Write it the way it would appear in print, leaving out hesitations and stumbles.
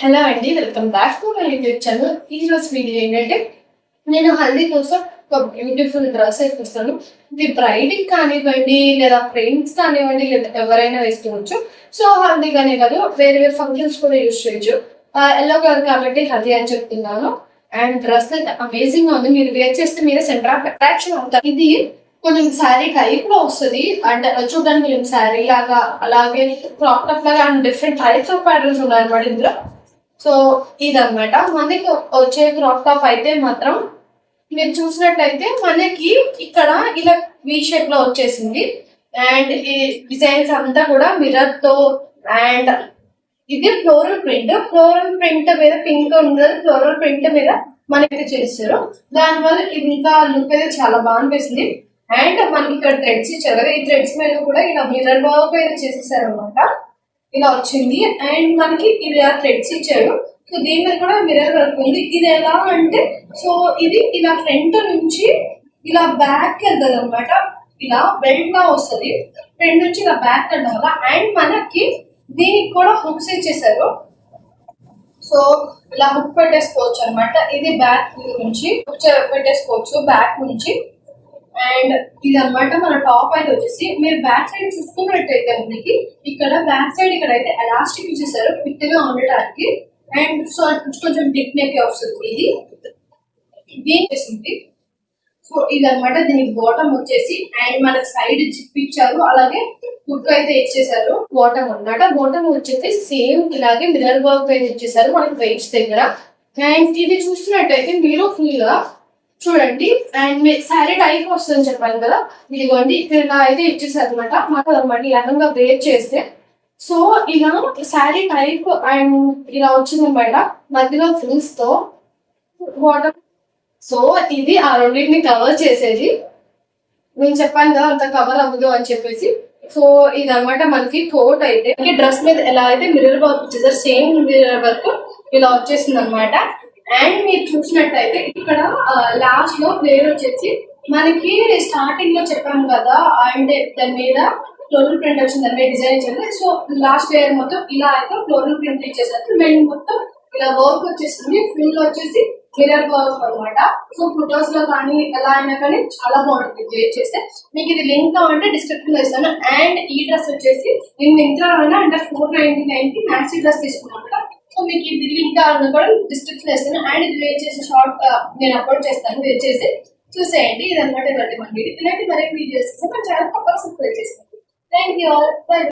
Hello అండి, welcome back to my YouTube channel. ఈ రోజు వీడియో ఏంటంటే నేను హల్దీ కోసం ఒక బ్యూటిఫుల్ డ్రెస్ వేసుకొస్తాను. ఇది బ్రైడ్కి కానివ్వండి, లేదా ఫ్రెండ్స్ కానివ్వండి, లేదా ఎవరైనా వేసుకోవచ్చు. సో హల్దీగానే కాదు, వేరే వేరే ఫంక్షన్స్ కూడా యూజ్ చేయొచ్చు. ఎల్లో కలర్ కాబట్టి హల్దీ అని చెప్తున్నాను. అండ్ డ్రెస్ అయితే అమేజింగ్ గా ఉంది. మీరు వేర్ చేస్తే మీరే సెంటర్ ఆఫ్ అట్రాక్షన్ అవుతారు. ఇది కొంచెం శారీ టైప్ లో వస్తుంది. అండ్ చూడడానికి కొంచెం శారీ లాగా, అలాగే క్రాప్ టాప్ లాగా, and different types of patterns ఉన్నాయి అన్నమాట ఇందులో. సో ఇదనమాట మనకి వచ్చే క్రాప్ టాప్ అయితే మాత్రం మీరు చూసినట్టయితే మనకి ఇక్కడ ఇలా వి షేప్ లో వచ్చేసింది. అండ్ ఈ డిజైన్స్ అంతా కూడా మిర్రర్ తో, అండ్ ఇది ఫ్లోరల్ ప్రింట్ మీద పింక్ ఉండదు, ఫ్లోరల్ ప్రింట్ మీద మనకి చేస్తారు. దానివల్ల ఇది ఇంకా లుక్ అయితే చాలా బాగా అనిపిస్తుంది. అండ్ మనకి ఇక్కడ థ్రెడ్స్ ఇచ్చారు. ఈ థ్రెడ్స్ మీద కూడా ఇలా మిర్రర్ వర్క్ అయితే చేసేసారు అనమాట. ఇలా వచ్చింది. అండ్ మనకి ఇలా థ్రెడ్స్ ఇచ్చారు. సో దీని మీద కూడా మిర్రర్ వర్క్ ఉంది. ఇది ఎలా అంటే, సో ఇది ఇలా ఫ్రంట్ నుంచి ఇలా బ్యాక్ వెళ్తుంది అనమాట. ఇలా బెల్ట్ లా వస్తుంది. ఫ్రంట్ నుంచి ఇలా బ్యాక్ వెళ్ళడం వల్ల. అండ్ మనకి దీనికి కూడా హుక్స్ ఇచ్చేసారు. సో ఇలా హుక్ పెట్టేసుకోవచ్చు అనమాట. ఇది బ్యాక్ నుంచి హుక్ పెట్టేసుకోవచ్చు బ్యాక్ నుంచి. అండ్ ఇది అనమాట మన టాప్ అయితే వచ్చేసి. మీరు బ్యాక్ సైడ్ చూసుకున్నట్టయితే మనకి ఇక్కడ బ్యాక్ సైడ్ ఇక్కడ అయితే ఎలాస్టిక్ ఇచ్చేసారు ఫిట్ గా ఉండటానికి. అండ్ సో కొంచెం డిప్ నెక్ వస్తుంది. ఇది దీనికి సో ఇది అనమాట. దీనికి బాటమ్ వచ్చేసి అండ్ మనకి సైడ్ జిప్ ఇచ్చారు, అలాగే హుక్ అయితే ఇచ్చేసారు. బాటమ్ అన్నమాట. బాటమ్ వచ్చేసి సేమ్ ఇలాగే మిర్రర్ వర్క్ అయితే ఇచ్చేసారు మనకి వెయిట్స్ దగ్గర. అండ్ ఇది చూసినట్టయితే మీరు ఫుల్ గా చూడండి. అండ్ శారీ టైప్ వస్తుందని చెప్పాను కదా, ఇదిగోండి ఇక్కడ అయితే ఇచ్చేసారు అనమాట. మాకు అనమాట లెహంగా వేర్ చేస్తే సో ఇలా శారీ టైప్ అండ్ ఇలా వచ్చింది అనమాట. మధ్యలో ఫ్రిల్స్ తో బాటమ్. సో ఇది ఆ రెండింటిని కవర్ చేసేది. నేను చెప్పాను కదా అంత కవర్ అవ్వదు అని చెప్పేసి. సో ఇది అనమాట మనకి కోట్ అయితే. డ్రెస్ మీద ఎలా అయితే మిర్రర్ వర్క్ వచ్చేసారు, సేమ్ మిర్రర్ వర్క్ ఇలా వచ్చేసింది అనమాట. అండ్ మీరు చూసినట్టయితే ఇక్కడ లాస్ట్ లో ప్లేయర్ వచ్చేసి మనకి స్టార్టింగ్ లో చెప్పాము కదా, అండ్ దాని మీద ఫ్లోరల్ ప్రింట్ వచ్చింది, దాని మీద డిజైన్ ఇచ్చింది. సో లాస్ట్ లేయర్ మొత్తం ఇలా అయితే ఫ్లోరల్ ప్రింట్ ఇచ్చేసారు. మెయిన్ మొత్తం ఇలా వర్క్ వచ్చేస్తుంది. ఫుల్ వచ్చేసి మిర్రర్ వర్క్ అనమాట. సో ఫొటోస్ లో కానీ ఎలా అయినా కానీ చాలా బాగుంటుంది క్రియేట్ చేస్తే. మీకు ఇది లింక్ కావాలంటే డిస్క్రిప్షన్ లో ఇస్తాను. అండ్ ఈ డ్రెస్ వచ్చేసి నేను మింత్రా అంటే 499 కి మ్యాక్సీ డ్రెస్ తీసుకున్నాను కదా. సో మీకు ఇది లింక్ కావాలని కూడా డిస్క్రిప్షన్ ఇస్తాను. అండ్ ఇది వేర్ చేసే షార్ట్ నేను అప్లోడ్ చేస్తాను, వేర్ చేసి చూసేయండి. ఇది అనమాట ఇలాంటి మనకి ఇలాంటి మరిన్ని వీడియోస్ మన ఛానల్ తప్పక సబ్స్క్రైబ్ చేసుకోండి. Thank you. బై.